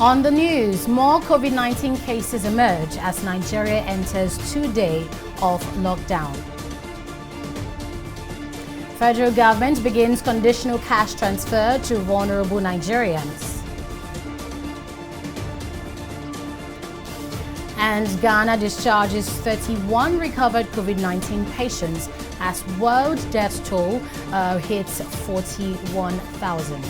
On the news, more COVID-19 cases emerge as Nigeria enters 2 days of lockdown. Federal government begins conditional cash transfer to vulnerable Nigerians. And Ghana discharges 31 recovered COVID-19 patients as world death toll hits 41,000.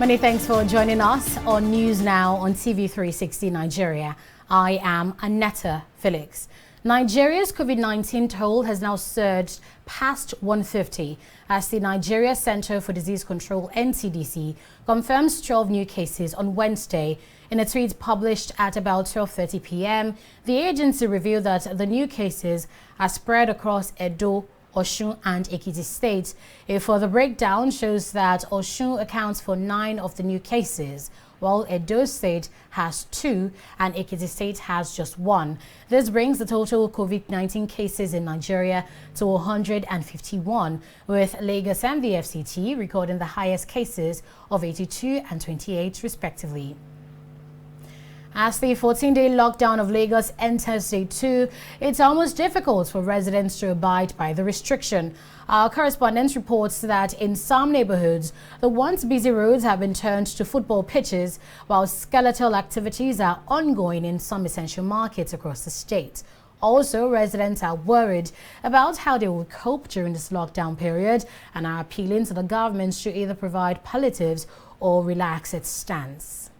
Many thanks for joining us on News Now on TV360 Nigeria. I am Annetta Felix. Nigeria's COVID-19 toll has now surged past 150 as the Nigeria Center for Disease Control (NCDC) confirms 12 new cases on Wednesday. In a tweet published at about 12:30 p.m., the agency revealed that the new cases are spread across Edo, Osun and Ekiti states. A further breakdown shows that Osun accounts for 9 of the new cases, while Edo State has 2 and Ekiti State has just 1. This brings the total COVID-19 cases in Nigeria to 151, with Lagos and the FCT recording the highest cases of 82 and 28 respectively. As the 14-day lockdown of Lagos enters day 2, it's almost difficult for residents to abide by the restriction. Our correspondent reports that in some neighborhoods, the once busy roads have been turned to football pitches, while skeletal activities are ongoing in some essential markets across the state. Also, residents are worried about how they will cope during this lockdown period and are appealing to the government to either provide palliatives or relax its stance.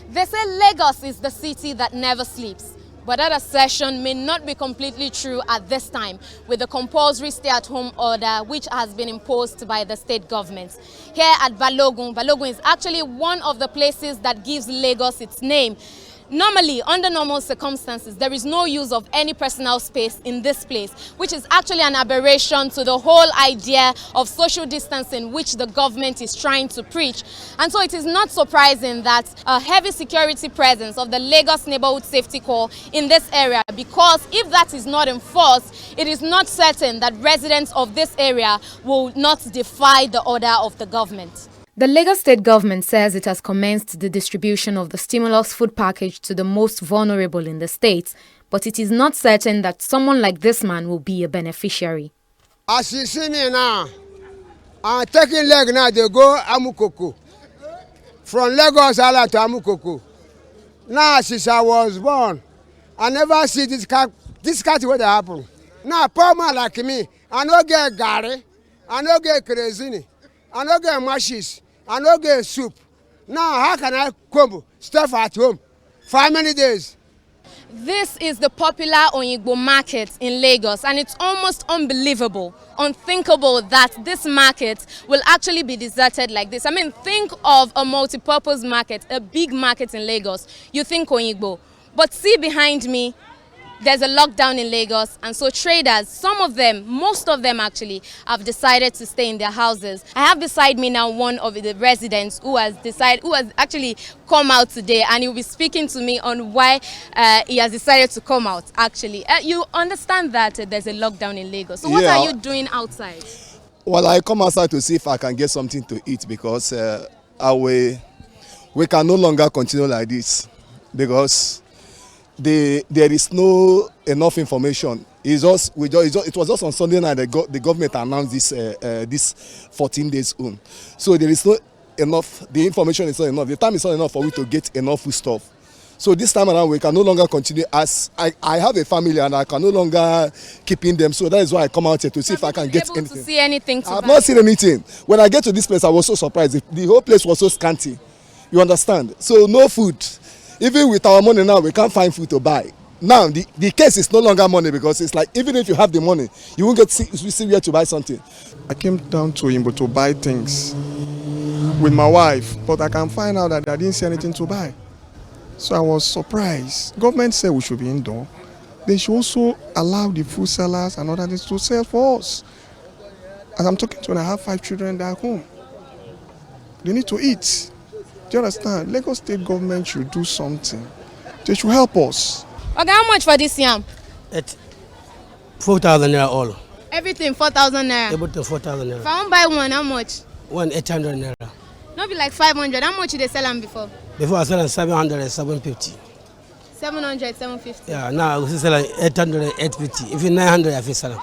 They say Lagos is the city that never sleeps, but that assertion may not be completely true at this time with the compulsory stay-at-home order which has been imposed by the state government. Here at Balogun is actually one of the places that gives Lagos its name. Normally, under normal circumstances, there is no use of any personal space in this place, which is actually an aberration to the whole idea of social distancing which the government is trying to preach. And so it is not surprising that a heavy security presence of the Lagos Neighborhood Safety Corps in this area, because if that is not enforced, it is not certain that residents of this area will not defy the order of the government. The Lagos state government says it has commenced the distribution of the stimulus food package to the most vulnerable in the state, but it is not certain that someone like this man will be a beneficiary. As you see me now, I'm taking leg now, they go Amukoko. From Lagos Island to Amukoko. Now, since I was born, I never see this cat what happen. Now, poor man like me, I no get gari, I no get kerosene, I no get mashes, I no get soup. Now, how can I come stuff at home? For how many days? This is the popular Oyingbo market in Lagos, and it's almost unbelievable, unthinkable that this market will actually be deserted like this. I mean, think of a multi-purpose market, a big market in Lagos. You think Oyingbo. But see behind me, there's a lockdown in Lagos, and so traders, some of them, most of them actually, have decided to stay in their houses. I have beside me now one of the residents who has actually come out today, and he'll be speaking to me on why he has decided to come out, actually. You understand that there's a lockdown in Lagos, so what are you doing outside? Well, I come outside to see if I can get something to eat, because we can no longer continue like this, because there is no enough information. It was just on Sunday night the government announced this 14 days on. So there is no enough. The information is not enough. The time is not enough for we to get enough food stuff. So this time around we can no longer continue. As I have a family and I can no longer keeping them. So that is why I come out here to see if I can get anything. To see anything? I have not seen anything. When I get to this place, I was so surprised. The whole place was so scanty. You understand? So no food. Even with our money now, we can't find food to buy. Now, the case is no longer money, because it's like even if you have the money, you won't see where to buy something. I came down to Imbo to buy things with my wife, but I can find out that I didn't see anything to buy. So I was surprised. Government said we should be indoor. They should also allow the food sellers and other things to sell for us. As I'm talking to, I have 5 children at home. They need to eat. Do you understand? Lagos state government should do something. They should help us. Okay, how much for this yam? It's 4,000 naira all. Everything 4,000 naira. Able to 4,000 naira. If I want buy one, how much? 800 naira. Not be like 500. How much did they sell them before? Before I sell them 700 and 750. 700, 750. Yeah, now we sell 800 and 850. If it's 900, I sell them.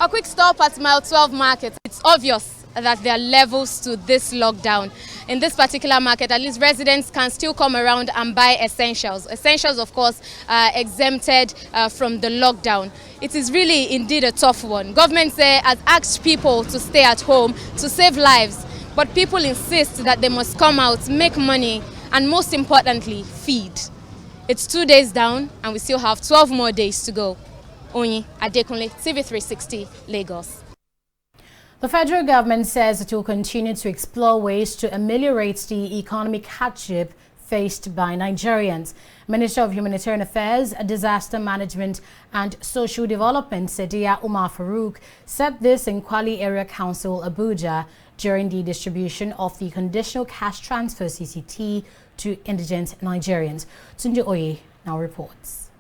A quick stop at Mile 12 Market. It's obvious that there are levels to this lockdown. In this particular market, at least residents can still come around and buy essentials. Essentials, of course, exempted from the lockdown. It is really indeed a tough one. Government has asked people to stay at home to save lives, but people insist that they must come out, make money, and most importantly, feed. It's 2 days down, and we still have 12 more days to go. Onyi Adekunle, TV360, Lagos. The federal government says it will continue to explore ways to ameliorate the economic hardship faced by Nigerians. Minister of Humanitarian Affairs, Disaster Management and Social Development, Sadiya Umar Farouk, said this in Kwali Area Council, Abuja, during the distribution of the Conditional Cash Transfer CCT to indigent Nigerians. Tunde Oye now reports.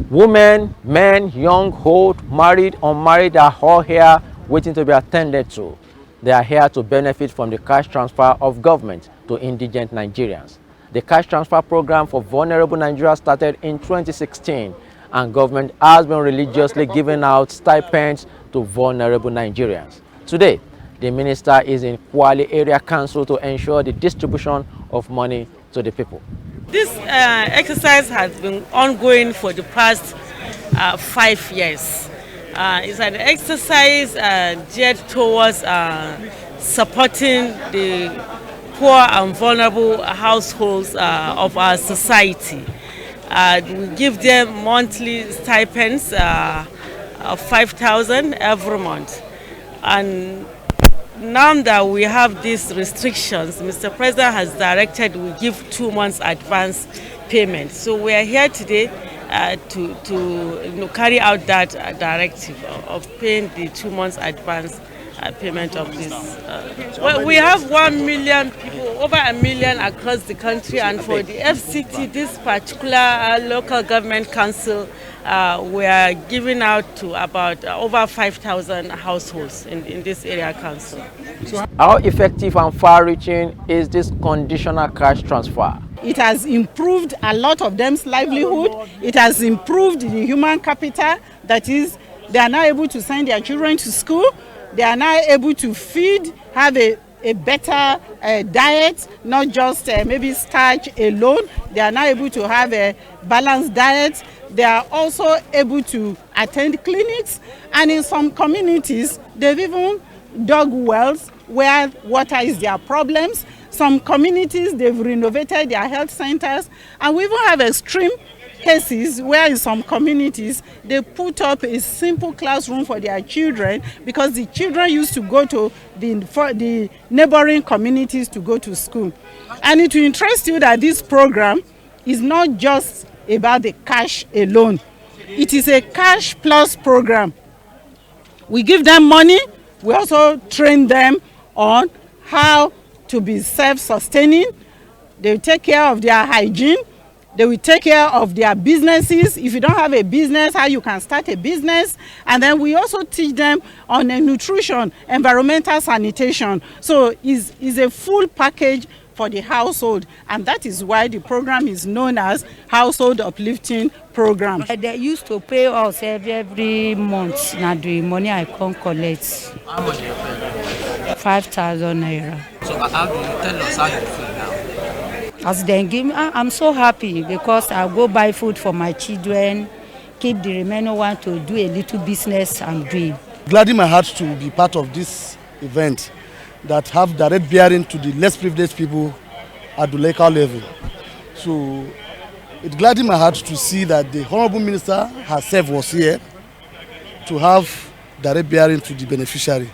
Women, men, young, old, married, unmarried are all here waiting to be attended to. They are here to benefit from the cash transfer of government to indigent Nigerians. The cash transfer program for vulnerable Nigerians started in 2016, and government has been religiously giving out stipends to vulnerable Nigerians. Today, the minister is in Kwali Area Council to ensure the distribution of money to the people. This exercise has been ongoing for the past 5 years. It's an exercise geared towards supporting the poor and vulnerable households of our society. We give them monthly stipends of 5,000 every month. And now that we have these restrictions, Mr. President has directed we give 2 months advance payment. So we are here today to carry out that directive of paying the 2 months advance payment of this. Well, we have 1 million people, over 1 million across the country, and for the FCT, this particular local government council, we are giving out to about over 5,000 households in this area council. How effective and far-reaching is this conditional cash transfer? It has improved a lot of them's livelihood. It has improved the human capital. That is, they are now able to send their children to school. They are now able to feed, have a better diet, not just maybe starch alone. They are now able to have a balanced diet. They are also able to attend clinics. And in some communities, they've even dug wells where water is their problems. Some communities, they've renovated their health centers. And we even have extreme cases where in some communities they put up a simple classroom for their children because the children used to go to the neighboring communities to go to school. And it will interest you that this program is not just about the cash alone. It is a cash plus program. We give them money. We also train them on how to be self-sustaining. They will take care of their hygiene. They will take care of their businesses. If you don't have a business, how you can start a business. And then we also teach them on nutrition, environmental sanitation. So it's a full package for the household. And that is why the program is known as Household Uplifting Program. They used to pay us every month. Now the money I can't collect. How much do you pay? 5,000 naira. So how do you tell us how you feel now? As they give me, I'm so happy because I go buy food for my children, keep the remaining one to do a little business I'm doing. Gladly my heart to be part of this event that have direct bearing to the less privileged people at the local level. So it gladdened my heart to see that the Honorable Minister herself was here to have direct bearing to the beneficiary.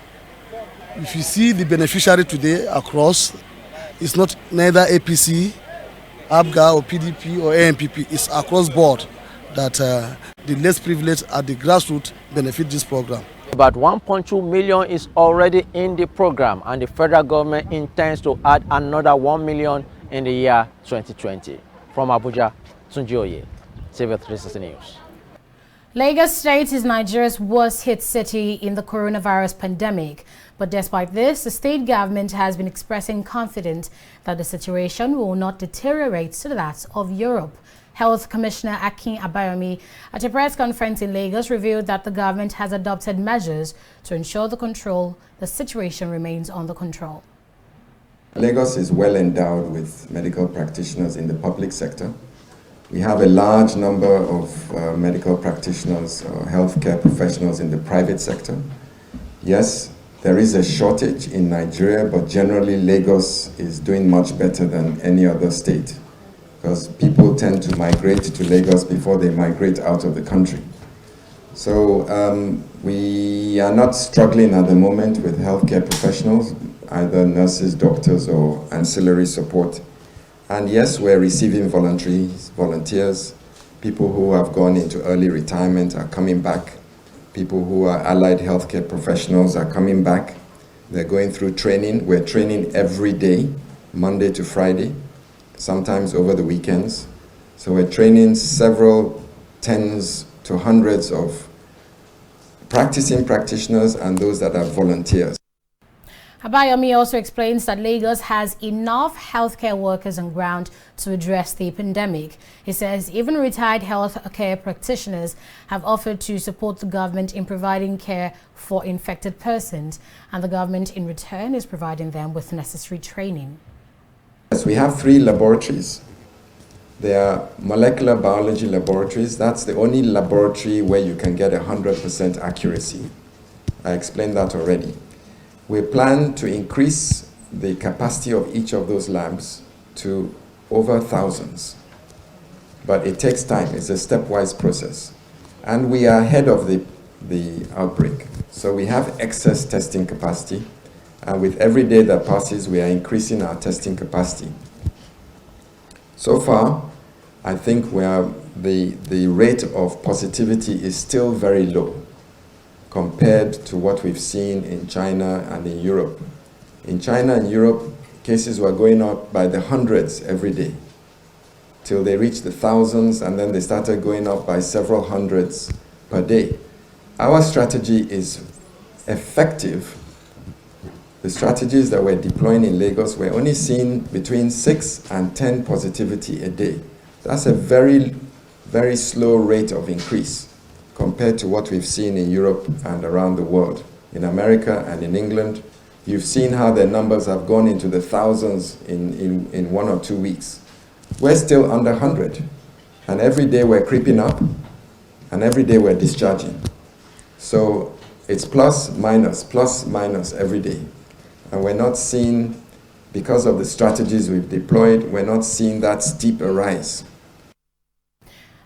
If you see the beneficiary today across, it's not neither APC, ABGA or PDP or ANPP. It's across board that the less privileged at the grassroots benefit this program. About 1.2 million is already in the program, and the federal government intends to add another 1 million in the year 2020. From Abuja, Tunji Oye, TV360 News. Lagos State is Nigeria's worst hit city in the coronavirus pandemic. But despite this, the state government has been expressing confidence that the situation will not deteriorate to that of Europe. Health Commissioner Akin Abayomi, at a press conference in Lagos, revealed that the government has adopted measures to ensure the situation remains under control. Lagos is well endowed with medical practitioners in the public sector. We have a large number of medical practitioners or healthcare professionals in the private sector. Yes, there is a shortage in Nigeria, but generally Lagos is doing much better than any other state because people tend to migrate to Lagos before they migrate out of the country. So we are not struggling at the moment with healthcare professionals, either nurses, doctors, or ancillary support. And yes, we're receiving volunteers, people who have gone into early retirement are coming back. People who are allied healthcare professionals are coming back. They're going through training. We're training every day, Monday to Friday, sometimes over the weekends. So we're training several tens to hundreds of practicing practitioners and those that are volunteers. Abayomi also explains that Lagos has enough healthcare workers on ground to address the pandemic. He says even retired healthcare practitioners have offered to support the government in providing care for infected persons, and the government in return is providing them with necessary training. Yes, we have 3 laboratories. They are molecular biology laboratories. That's the only laboratory where you can get 100% accuracy. I explained that already. We plan to increase the capacity of each of those labs to over thousands. But it takes time. It's a stepwise process. And we are ahead of the outbreak. So we have excess testing capacity. And with every day that passes, we are increasing our testing capacity. So far, I think the rate of positivity is still very low compared to what we've seen in China and in Europe. In China and Europe, cases were going up by the hundreds every day till they reached the thousands, and then they started going up by several hundreds per day. Our strategy is effective. The strategies that we're deploying in Lagos, we're only seeing between 6 and 10 positivity a day. That's a very, very slow rate of increase compared to what we've seen in Europe and around the world. In America and in England, you've seen how their numbers have gone into the thousands in 1 or 2 weeks. We're still under 100. And every day we're creeping up, and every day we're discharging. So it's plus minus every day. And we're not seeing, because of the strategies we've deployed, we're not seeing that steep a rise.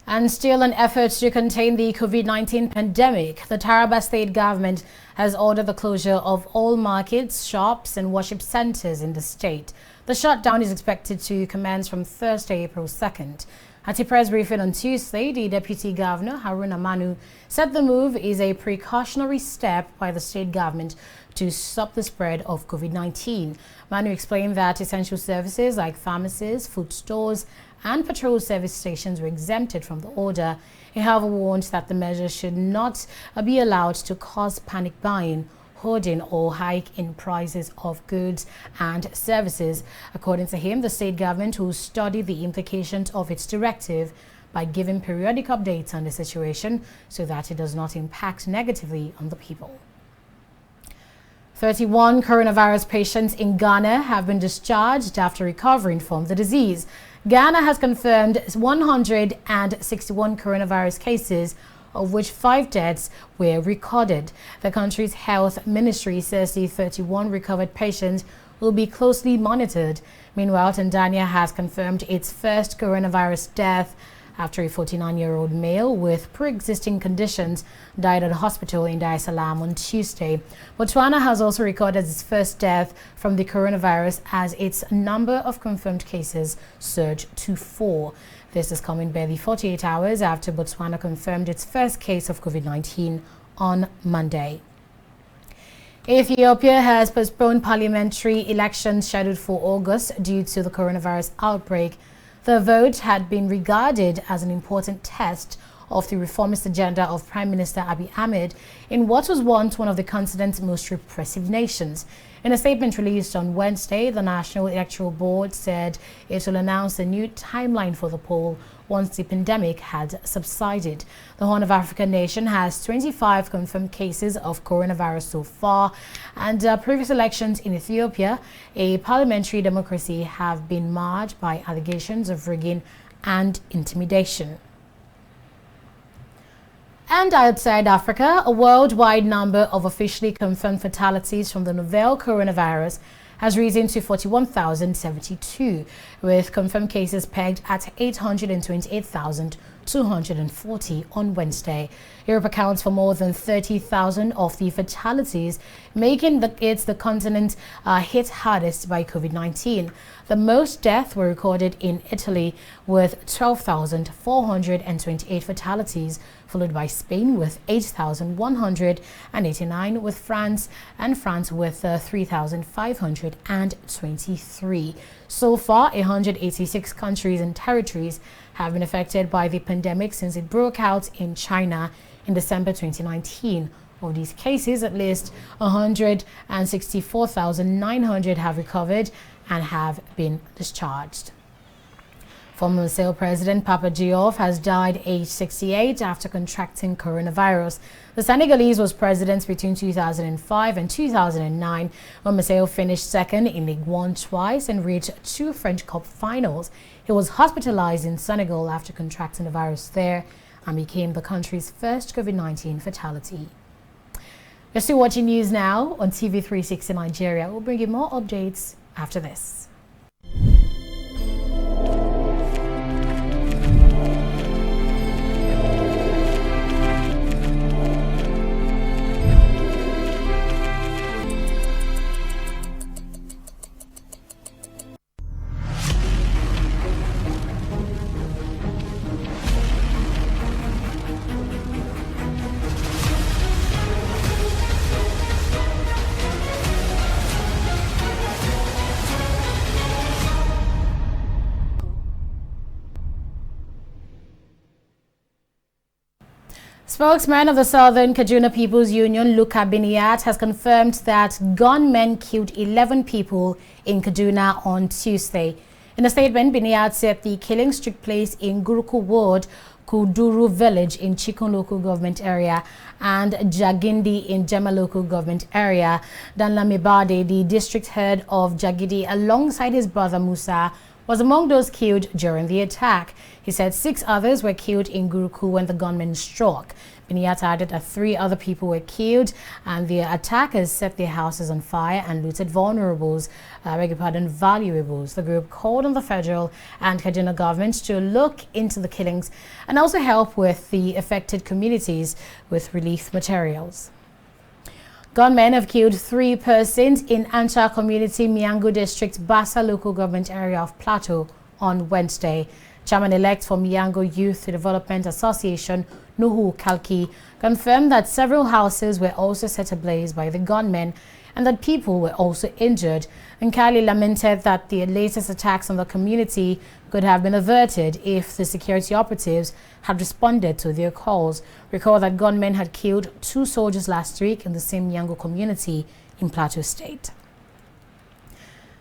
And still in efforts to contain the COVID-19 pandemic, the Taraba state government has ordered the closure of all markets, shops and worship centers in the state. The shutdown is expected to commence from Thursday, April 2nd. At a press briefing on Tuesday, the Deputy Governor, Haruna Manu, said the move is a precautionary step by the state government to stop the spread of COVID-19. Manu explained that essential services like pharmacies, food stores, and patrol service stations were exempted from the order. He, however, warned that the measure should not be allowed to cause panic buying, hoarding, or hike in prices of goods and services. According to him, the state government will study the implications of its directive by giving periodic updates on the situation so that it does not impact negatively on the people. 31 coronavirus patients in Ghana have been discharged after recovering from the disease. Ghana has confirmed 161 coronavirus cases, of which 5 deaths were recorded. The country's health ministry says the 31 recovered patients will be closely monitored. Meanwhile, Tanzania has confirmed its first coronavirus death after a 49-year-old male with pre-existing conditions died at a hospital in Dar es Salaam on Tuesday. Botswana has also recorded its first death from the coronavirus as its number of confirmed cases surged to 4. This is coming barely 48 hours after Botswana confirmed its first case of COVID-19 on Monday. Ethiopia has postponed parliamentary elections scheduled for August due to the coronavirus outbreak. The vote had been regarded as an important test of the reformist agenda of Prime Minister Abiy Ahmed in what was once one of the continent's most repressive nations. In a statement released on Wednesday, the National Electoral Board said it will announce a new timeline for the poll once the pandemic had subsided. The Horn of Africa nation has 25 confirmed cases of coronavirus so far, and previous elections in Ethiopia, a parliamentary democracy, have been marred by allegations of rigging and intimidation. And outside Africa, a worldwide number of officially confirmed fatalities from the novel coronavirus has risen to 41,072, with confirmed cases pegged at 828,240 on Wednesday. Europe accounts for more than 30,000 of the fatalities, making it the continent hit hardest by COVID-19. The most deaths were recorded in Italy with 12,428 fatalities, followed by Spain with 8,189, with France with 3,523. So far, 186 countries and territories have been affected by the pandemic since it broke out in China in December 2019. Of these cases, at least 164,900 have recovered and have been discharged. Former Maseo President Papa Diop has died aged 68 after contracting coronavirus. The Senegalese was president between 2005 and 2009, when Maseo finished second in Ligue 1 twice and reached 2 French Cup finals. He was hospitalized in Senegal after contracting the virus there and became the country's first COVID-19 fatality. You're still watching News Now on TV360 Nigeria. We'll bring you more updates after this. Spokesman of the Southern Kaduna People's Union, Luka Biniat, has confirmed that gunmen killed 11 people in Kaduna on Tuesday. In a statement, Biniat said the killings took place in Guruku Ward, Kuduru Village in Chikun local government area, and Jagindi in Jema local government area. Danlamibade, the district head of Jagidi, alongside his brother Musa, was among those killed during the attack. He said 6 others were killed in Guruku when the gunmen struck. Biniat added that 3 other people were killed and the attackers set their houses on fire and looted valuables. The group called on the federal and Kaduna governments to look into the killings and also help with the affected communities with relief materials. Gunmen have killed 3 persons in Ancha Community, Miango District, Bassa local government area of Plateau on Wednesday. Chairman-elect for Miango Youth Development Association, Nuhu Kalki, confirmed that several houses were also set ablaze by the gunmen and that people were also injured. And Kali lamented that the latest attacks on the community could have been averted if the security operatives had responded to their calls. Recall that gunmen had killed 2 soldiers last week in the same Miango community in Plateau State.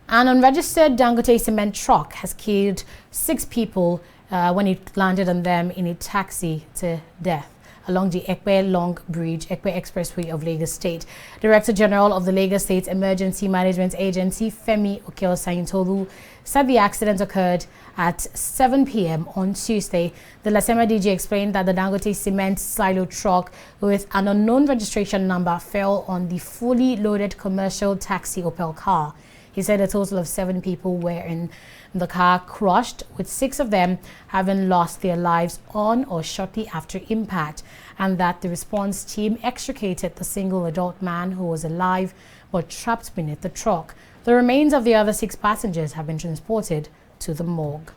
An unregistered Dangote cement truck has killed 6 people when it landed on them in a taxi to death along the Ekpe Long Bridge, Ekpe Expressway of Lagos State. Director General of the Lagos State Emergency Management Agency, Femi Okeosayintolu, said the accident occurred at 7 p.m. on Tuesday. The Lasema DG explained that the Dangote cement silo truck with an unknown registration number fell on the fully loaded commercial taxi Opel car. He said a total of 7 people were in the car crushed, with 6 of them having lost their lives on or shortly after impact, and that the response team extricated the single adult man who was alive but trapped beneath the truck. The remains of the other 6 passengers have been transported to the morgue.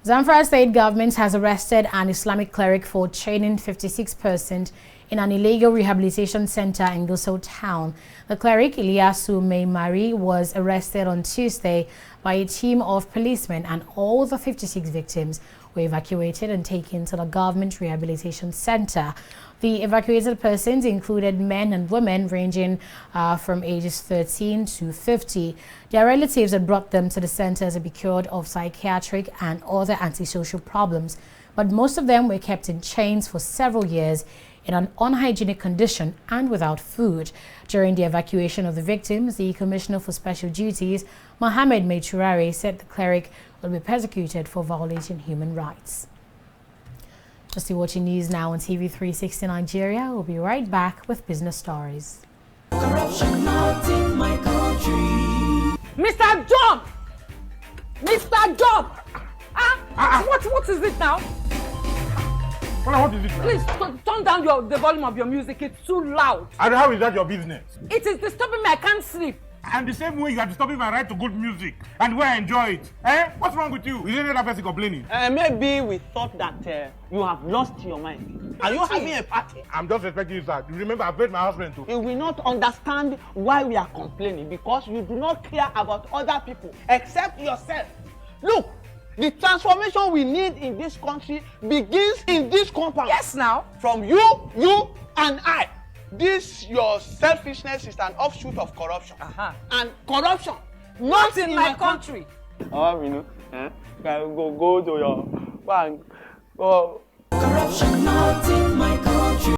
Zamfara state government has arrested an Islamic cleric for chaining 56 persons in an illegal rehabilitation center in Gusau town. The cleric Iliasu Maimari was arrested on Tuesday by a team of policemen, and all the 56 victims were evacuated and taken to the government rehabilitation center. The evacuated persons included men and women ranging from ages 13 to 50. Their relatives had brought them to the center to be cured of psychiatric and other antisocial problems, but most of them were kept in chains for several years in an unhygienic condition and without food. During the evacuation of the victims, the Commissioner for Special Duties, Mohammed Meiturare, said the cleric will be persecuted for violating human rights. Just still watching news now on TV360 Nigeria. We'll be right back with business stories. Corruption not in my country. Mr. Job! Mr. Job! What is it now? What is it now? Please turn down the volume of your music. It's too loud. And how is that your business? It is disturbing me. I can't sleep. And the same way you are disturbing my right to good music and where I enjoy it. Eh? What's wrong with you? Is there another person complaining? Maybe we thought that you have lost your mind. Are you having a party? I'm just respecting you, sir. Remember, I paid my house rent too. You will not understand why we are complaining, because you do not care about other people except yourself. Look, the transformation we need in this country begins in this compound. Yes, now. From you, and I. This, your selfishness, is an offshoot of corruption. And corruption, not in my country. You know, go to your bank. Go. Corruption not in my country.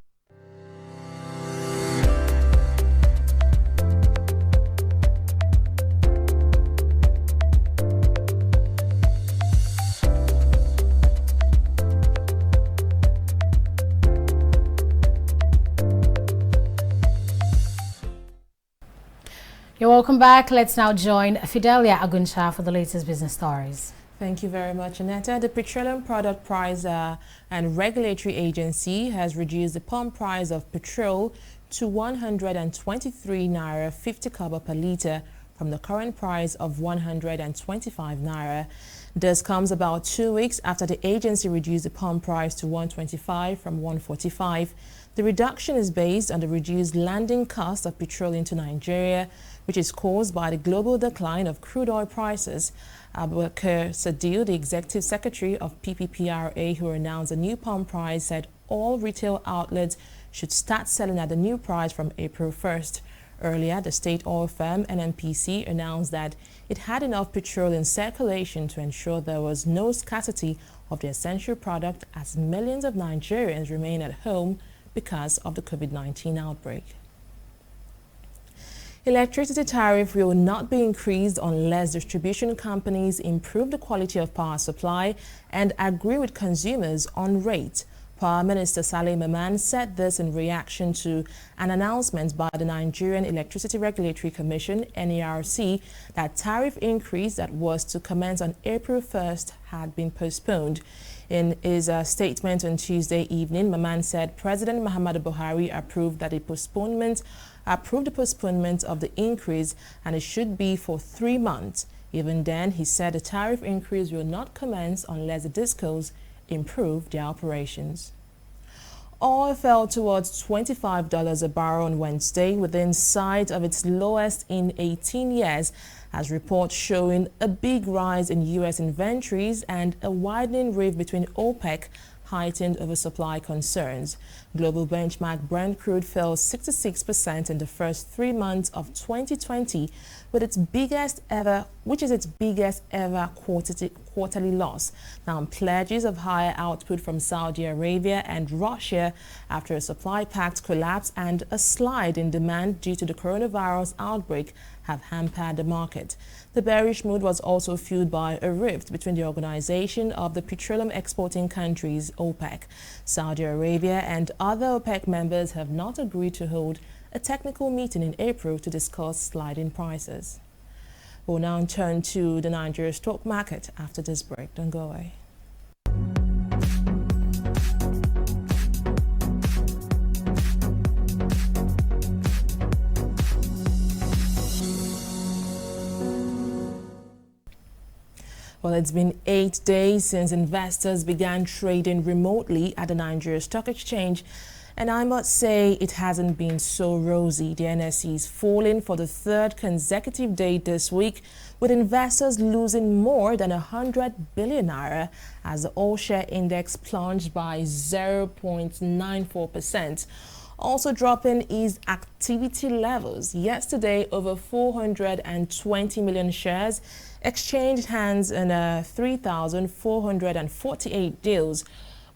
You're welcome back. Let's now join Fidelia Aguncha for the latest business stories. Thank you very much, Annetta. The Petroleum Product Price and Regulatory Agency has reduced the pump price of petrol to 123 naira 50 kobo per litre from the current price of 125 naira. This comes about 2 weeks after the agency reduced the pump price to 125 from 145. The reduction is based on the reduced landing cost of petrol into Nigeria, which is caused by the global decline of crude oil prices. Abubakar Sadil, the executive secretary of PPPRA, who announced the new pump price, said all retail outlets should start selling at the new price from April 1st. Earlier, the state oil firm NNPC announced that it had enough petrol in circulation to ensure there was no scarcity of the essential product as millions of Nigerians remain at home because of the COVID-19 outbreak. Electricity tariff will not be increased unless distribution companies improve the quality of power supply and agree with consumers on rate. Power Minister Saleh Maman said this in reaction to an announcement by the Nigerian Electricity Regulatory Commission, NERC, that tariff increase that was to commence on April 1st had been postponed. In his statement on Tuesday evening, Maman said President Muhammadu Buhari approved the postponement of the increase, and it should be for 3 months. Even then, he said the tariff increase will not commence unless the discos improve their operations. Oil fell towards $25 a barrel on Wednesday, within sight of its lowest in 18 years, as reports showing a big rise in U.S. inventories and a widening rift between OPEC heightened oversupply concerns. Global benchmark Brent crude fell 66% in the first 3 months of 2020, with its biggest ever quarterly loss. Now, pledges of higher output from Saudi Arabia and Russia after a supply pact collapse and a slide in demand due to the coronavirus outbreak have hampered the market. The bearish mood was also fueled by a rift between the organization of the petroleum exporting countries, OPEC. Saudi Arabia and other OPEC members have not agreed to hold a technical meeting in April to discuss sliding prices. We'll now turn to the Nigeria stock market after this break. Don't go away. Well, it's been 8 days since investors began trading remotely at the Nigeria Stock Exchange, And I must say it hasn't been so rosy. The NSE is falling for the third consecutive day this week, with investors losing more than 100 billion naira as the all-share index plunged by 0.94%. Also dropping is activity levels. Yesterday, over 420 million shares exchanged hands in 3,448 deals.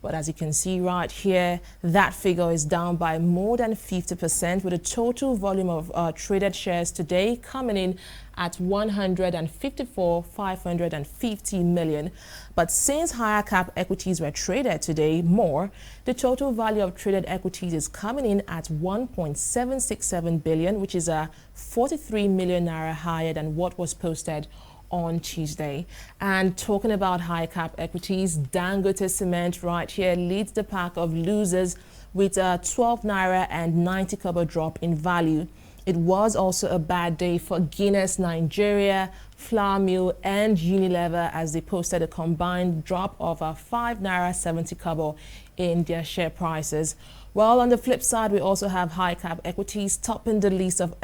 But as you can see right here, that figure is down by more than 50%, with a total volume of traded shares today coming in at 154,550 million. But since higher cap equities were traded today more, the total value of traded equities is coming in at 1.767 billion, which is a 43 million naira higher than what was posted on Tuesday. And talking about high cap equities, Dangote Cement right here leads the pack of losers with a 12 naira and 90 kobo drop in value. It was also a bad day for Guinness Nigeria, Flour Mill and Unilever as they posted a combined drop of 5 naira 70 kobo in their share prices. Well, on the flip side, we also have high cap equities topping the list of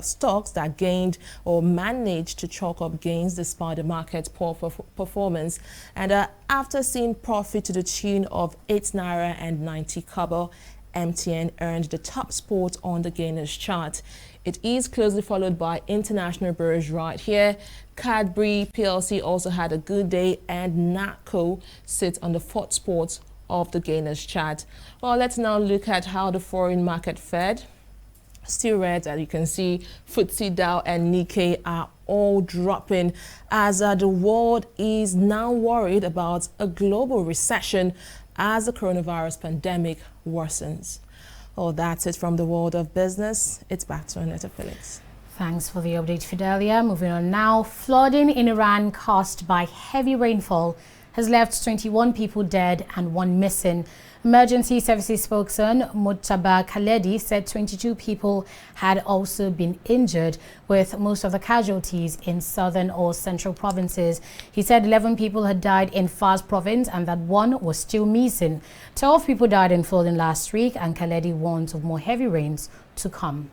stocks that gained or managed to chalk up gains despite the market's poor performance. And after seeing profit to the tune of 8 naira and 90 kobo, MTN earned the top spot on the gainers chart. It is closely followed by international birds right here. Cadbury PLC also had a good day, and NATCO sits on the fourth spot of the gainers chart. Well, let's now look at how the foreign market fared. Still red, as you can see, FTSE Dow and Nikkei are all dropping as the world is now worried about a global recession as the coronavirus pandemic worsens. Well, that's it from the world of business. It's back to Annetta Felix. Thanks for the update, Fidelia. Moving on now, flooding in Iran caused by heavy rainfall has left 21 people dead and 1 missing. Emergency Services spokesman Mujtaba Khaledi said 22 people had also been injured, with most of the casualties in southern or central provinces. He said 11 people had died in Fars province and that 1 was still missing. 12 people died in flooding last week, and Khaledi warns of more heavy rains to come.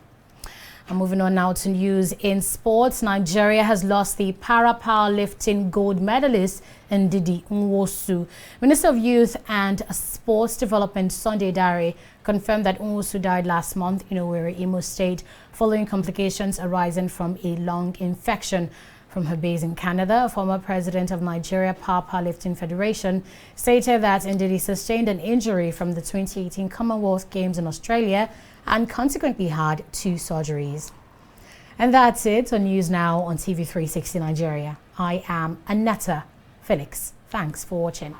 And moving on now to news in sports, Nigeria has lost the para-powerlifting gold medalist Ndidi Nwosu. Minister of Youth and Sports Development Sunday Dare confirmed that Nwosu died last month in Owerri, Imo State, following complications arising from a lung infection. From her base in Canada, former president of Nigeria Powerlifting Federation stated that Ndidi sustained an injury from the 2018 Commonwealth Games in Australia and consequently had 2 surgeries. And that's it on News Now on TV360 Nigeria. I am Annetta Felix. Thanks for watching.